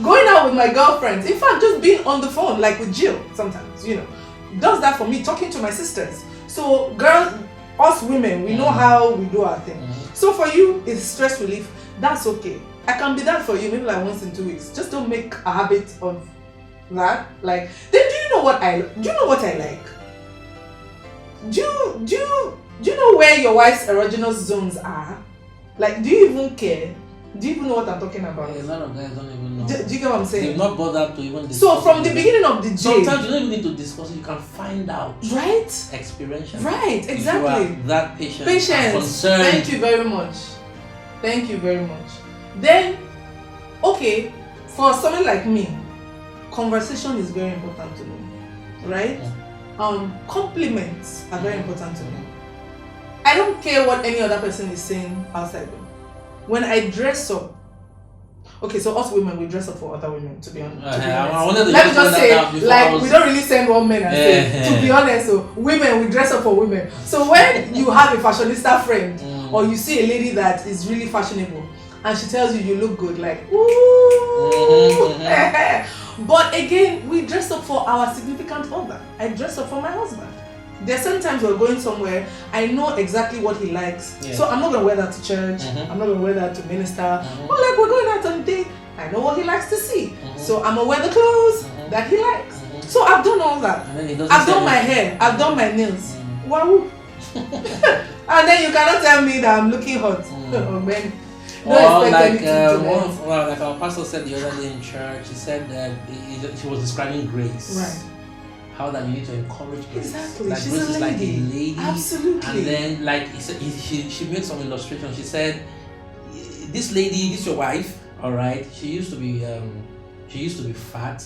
Going out with my girlfriends. In fact, just being on the phone, like with Jill sometimes, does that for me, talking to my sisters. So us women, we know how we do our thing. So for you, it's stress relief. That's okay. I can be that for you, maybe like once in 2 weeks. Just don't make a habit of that. Like, then do you know what I like? Do you know where your wife's erogenous zones are? Like, do you even care? Do you even know what I'm talking about? A lot of guys don't even know. Do you get what I'm saying? They've not bothered to even discuss. So from the beginning of the day, sometimes you don't even need to discuss it. You can find out. Right? Experiential. Right, exactly. If you are that patient. Patience. Concerned. Thank you very much. Thank you very much. Then, okay, for someone like me, conversation is very important to me, right? Compliments are very important to me. I don't care what any other person is saying outside. When I dress up, okay, so us women, we dress up for other women, to be honest. Let me just say, like, we don't really send one men and say, to be honest, so women, we dress up for women. So when you have a fashionista friend, or you see a lady that is really fashionable, and she tells you look good, like, ooh. But again, we dress up for our significant other. I dress up for my husband. There are sometimes we're going somewhere, I know exactly what he likes. Yeah. So I'm not going to wear that to church, I'm not going to wear that to minister. But like, we're going out on a date, I know what he likes to see. So I'm going to wear the clothes that he likes. So I've done all that. I've done my hair, I've done my nails. Wow. And then you cannot tell me that I'm looking hot. Oh, man. Like our pastor said the other day in church, he said that she was describing grace. Right. How that you need to encourage grace. Exactly. Like she's grace a is like a lady. Absolutely. And then like she made some illustration. She said, this lady, this your wife, alright, she used to be fat.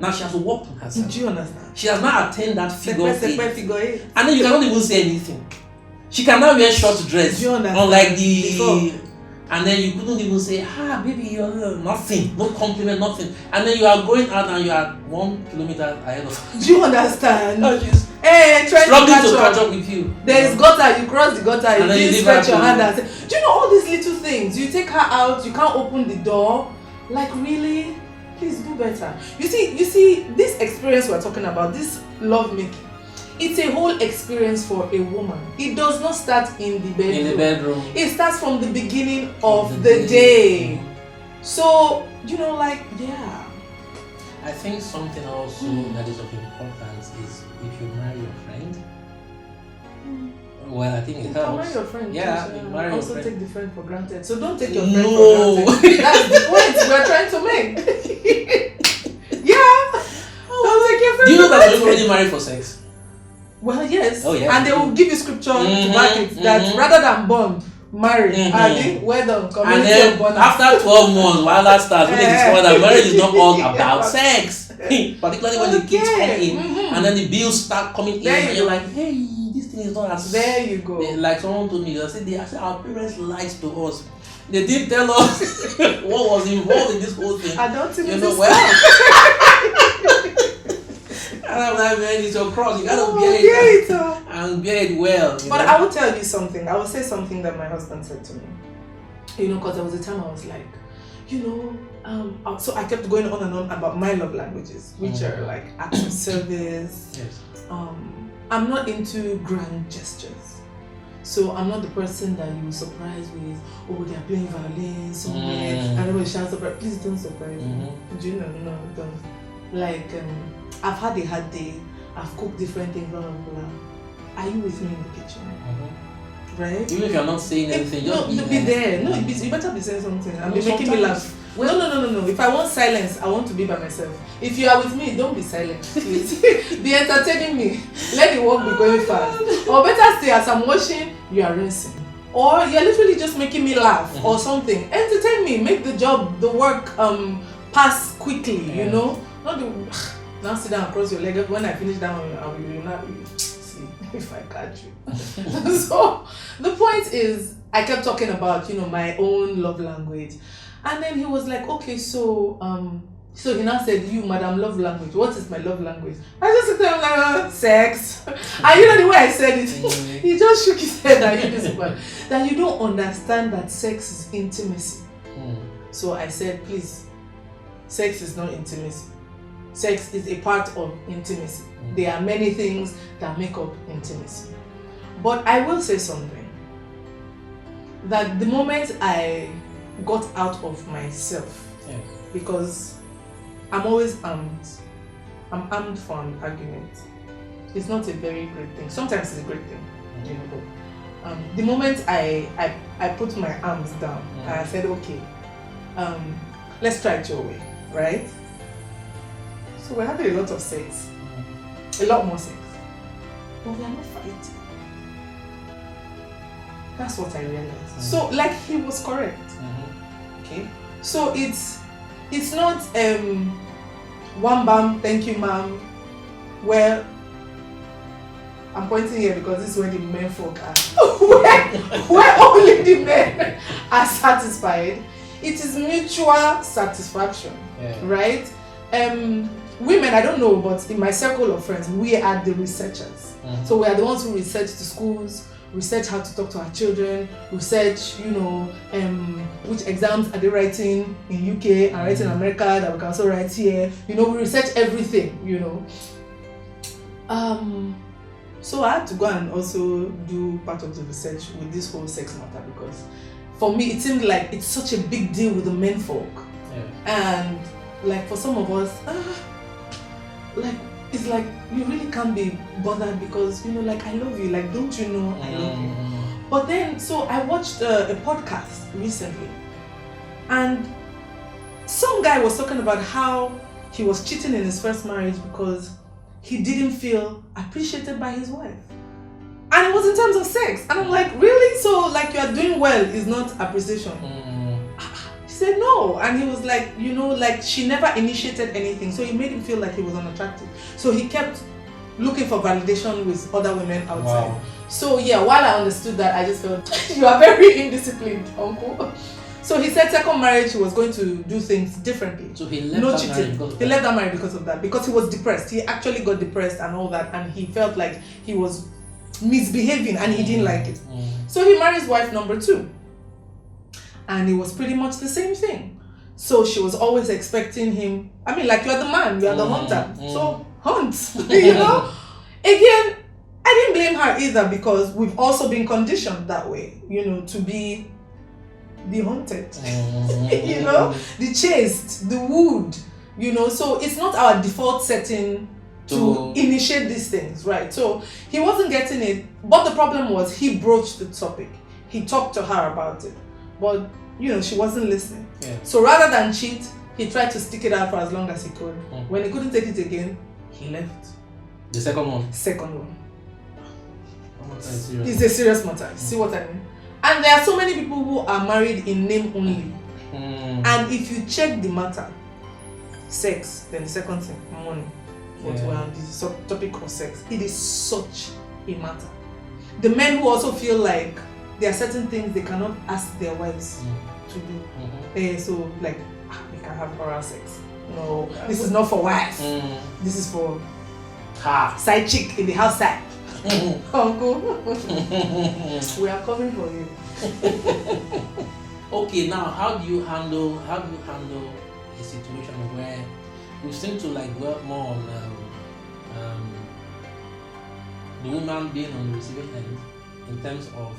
Now she has to work on herself. Do you understand? She has not attained that figure eight. And then you cannot even say anything. She cannot wear short dress. Do you understand? Unlike and then you couldn't even say, baby, you're nothing, no compliment, nothing. And then you are going out and you are 1 kilometer ahead of her. Do you understand? No, she's trying struggling to catch up with you. There is gutter, you cross the gutter, and you stretch your hand and say, do you know all these little things? You take her out, you can't open the door. Like, really? Please do better. You see, this experience we're talking about, this love making, it's a whole experience for a woman. It does not start in the bedroom. It starts from the beginning of the day. So, I think something also that is of importance is if you marry your friend. Well, I think it helps. Marry your friend. Yeah, marry your also friend. take the friend for granted. So don't take your friend for granted. That's the point we're trying to make. Don't take your friend. Do you know that you're already married for sex? Well, yes. Oh, yeah. And they will give you scripture to back it that rather than bond, marry. Well done. And then after 12 months, while that starts, when they discover that marriage is not all about sex, particularly when the kids come in, and then the bills start coming in, and you're like, hey, this thing is not as. There you go. Like someone told me, they said our parents lied to us. They didn't tell us what was involved in this whole thing. I don't think And I'm like, man, it's your cross. You gotta bear it and bear it well. But I will tell you something. I will say something that my husband said to me. Because there was a time I was like, so I kept going on and on about my love languages, which are like acts of service. Yes. I'm not into grand gestures. So I'm not the person that you surprise with, they're playing violin somewhere, and everybody shouts surprise. Please don't surprise me. Do you know? No, don't. Like, I've had a hard day, I've cooked different things, blah, blah, blah. Are you with me in the kitchen? Right? Even if you're not saying anything, just be there. No, you better be saying something and be making me laugh. No. If I want silence, I want to be by myself. If you are with me, don't be silent, please. Be entertaining me. Let the work be going fast. Or better still, as I'm watching, you are rinsing. Or you're literally just making me laugh or something. Entertain me, make the work pass quickly, Not now sit down across your leg. When I finish that one, I will not see if I catch you. So the point is, I kept talking about my own love language, and then he was like, okay, so he now said, you, Madam Love Language, what is my love language? I just said, like, sex. And the way I said it, he just shook his head at that you don't understand that sex is intimacy. So I said, please, sex is not intimacy. Sex is a part of intimacy. There are many things that make up intimacy. But I will say something. That the moment I got out of myself, because I'm always armed. I'm armed for an argument. It's not a very great thing. Sometimes it's a great thing, you know. But the moment I put my arms down, and I said, okay, let's try it your way, right? So we're having a lot of sex, a lot more sex, but we are not fighting. That's what I realized. So, like, he was correct. Okay. So it's not one bam, thank you, ma'am. Well, I'm pointing here because this is where the men folk are. where only the men are satisfied. It is mutual satisfaction, right? Women, I don't know, but in my circle of friends, we are the researchers. So we are the ones who research the schools, research how to talk to our children, research, you know, which exams are they writing in UK and writing in America that we can also write here. You know, we research everything, you know. So I had to go and also do part of the research with this whole sex matter, because for me it seemed like it's such a big deal with the men folk. And like for some of us, like it's like you really can't be bothered because, you know, like, I love you, like, don't you know I love you? But then, so I watched a podcast recently, and some guy was talking about how he was cheating in his first marriage because he didn't feel appreciated by his wife. And it was in terms of sex. And I'm like, really? So, like, you are doing well is not appreciation? He said no. And he was like, you know, like, she never initiated anything. So it made him feel like he was unattractive. So he kept looking for validation with other women outside. Wow. So yeah, while I understood that, I just felt, you are very indisciplined, uncle. So he said second marriage he was going to do things differently. So he left that marriage because of that. He left that marriage because of that. Because he was depressed. He actually got depressed and all that, and he felt like he was misbehaving and he didn't like it. So he married his wife number 2. And it was pretty much the same thing. So she was always expecting him. I mean, like, you are the man, you are the hunter. So hunt, you know? Again, I didn't blame her either, because we've also been conditioned that way, you know, to be the hunted, you know, the chased, the wooed, you know. So it's not our default setting to initiate these things, right? So he wasn't getting it, but the problem was he broached the topic. He talked to her about it, but, you know, she wasn't listening. So rather than cheat, he tried to stick it out for as long as he could. When he couldn't take it again, he left. The second one? Second one. It's a serious matter. See what I mean? And there are so many people who are married in name only. And if you check the matter, sex, then the second thing, money. But we're on the topic of sex. It is such a matter. The men who also feel like there are certain things they cannot ask their wives to do. So, like, they can have oral sex. No, this is not for wives. This is for side chick in the house side. Uncle, we are coming for you. Okay, now how do you handle a situation where we seem to like work more on the woman being on the receiving end in terms of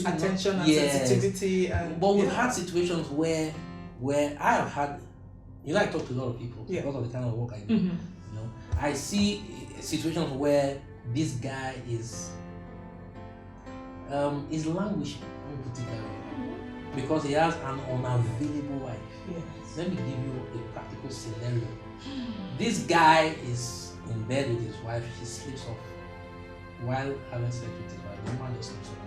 attention and sensitivity, but we've had situations where I have had, you know, I talk to a lot of people because of the kind of work I do. You know, I see situations where this guy is languishing, let me put it that way, because he has an unavailable wife. Let me give you a practical scenario. This guy is in bed with his wife, she sleeps off while having sex with his wife. The woman just sleeps off.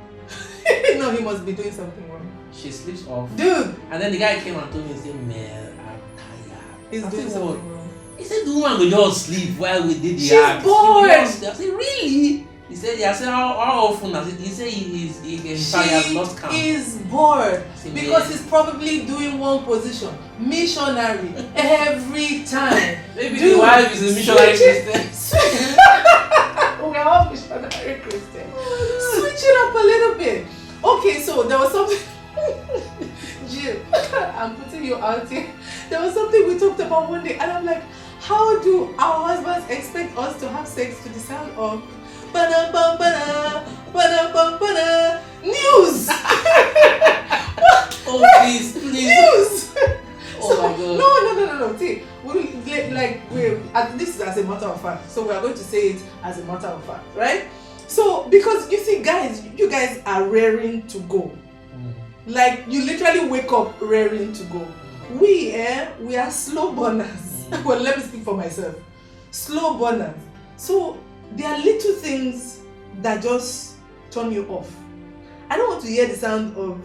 No, he must be doing something wrong. She sleeps off. Dude! And then the guy came and told me, he said, man, I'm tired. He's doing something wrong. He said, the woman will just sleep while we did the act. She's bored! I said, really? He said, yeah. I said, how often? He said he has lost count. He is bored because he's probably doing one position. Missionary every time. Maybe the wife is a missionary Christian. We are all missionary Christian. Switch it up a little bit. Okay, so there was something. Jill, I'm putting you out here. There was something we talked about one day, and I'm like, how do our husbands expect us to have sex to the sound of ba-da-bum-ba-da, news? Oh, please. News. Oh So, my God. No. See, this is as a matter of fact. So we are going to say it as a matter of fact, right? So because you see, guys, you guys are raring to go. Like you literally wake up raring to go. We are slow burners. Well, let me speak for myself. Slow burners. So there are little things that just turn you off. I don't want to hear the sound of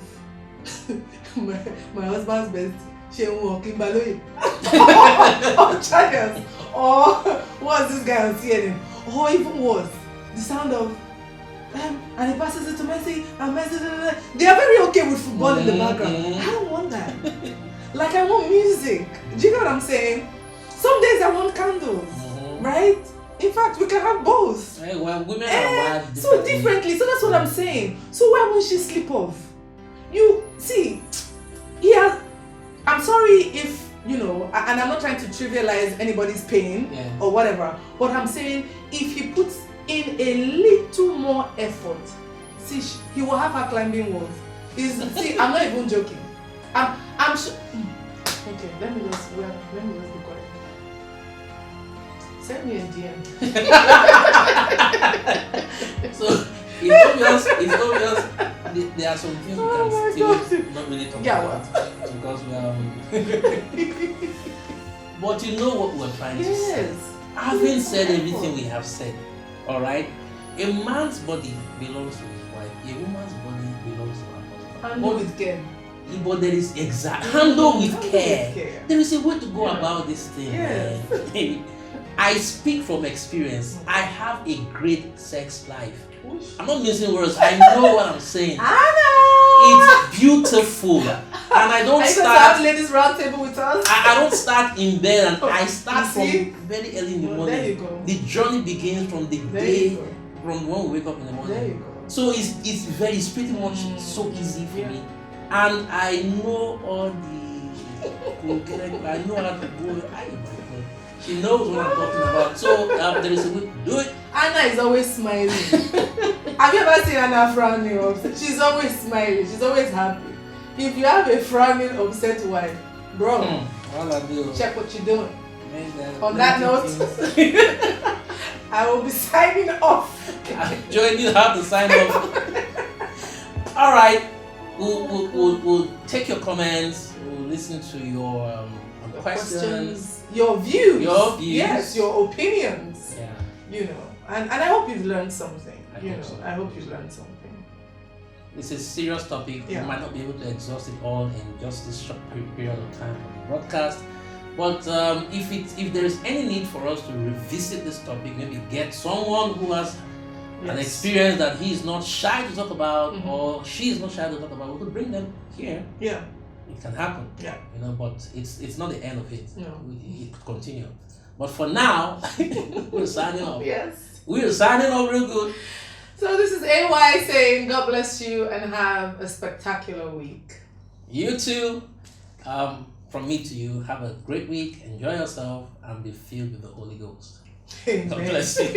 my husband's best or Chargers, or what's this guy on CNN, or even worse, the sound of and he passes it to Messi and Messi. They are very okay with football in the background. I don't want that. Like I want music. Do you know what I'm saying? Some days I want candles, right? In fact, we can have both. Well, women are wired so differently. So that's what I'm saying. So why won't she slip off? You see, I'm sorry if, and I'm not trying to trivialize anybody's pain or whatever, but I'm saying if he puts in a little more effort, see, he will have her climbing walls. See, I'm not even joking. I'm sure. Okay, let me just be quiet. Send me a DM. So it's obvious there are some things we can still not really talk about because we are. But you know what we're trying to say. Having said everything we have said, all right, a man's body belongs to his wife. A woman's body belongs to her husband. Handle with care. But there is handle with care. There is a way to go about this thing. Yes. I speak from experience. I have a great sex life. I'm not missing words. I know what I'm saying. It's beautiful, and I don't start. Ladies round table with us. I don't start in bed, and I start from very early in the morning. There you go. The journey begins from the day, from when we wake up in the morning. There you go. So it's pretty much so easy for me, and I know all the. I know how to go. She knows what I'm talking about. So there is a way to do it. Anna is always smiling. Have you ever seen Anna frowning? She's always smiling. She's always happy. If you have a frowning, upset wife, bro, check what you're doing. On that note, I will be signing off. Join you have to sign off. All right. We'll take your comments. We'll listen to your questions. Your views. Yes, your opinions. Yeah. And I hope you've learned something. I hope you've learned something. It's a serious topic. We might not be able to exhaust it all in just this short period of time on the broadcast. But if there is any need for us to revisit this topic, maybe get someone who has an experience that he is not shy to talk about, or she is not shy to talk about, we could bring them here. Yeah. It can happen. Yeah. But it's not the end of it. No. It could continue. But for now, we're signing off. Yes. We're signing off real good. So this is AY saying God bless you and have a spectacular week. You too. From me to you, have a great week, enjoy yourself, and be filled with the Holy Ghost. Amen. God bless you.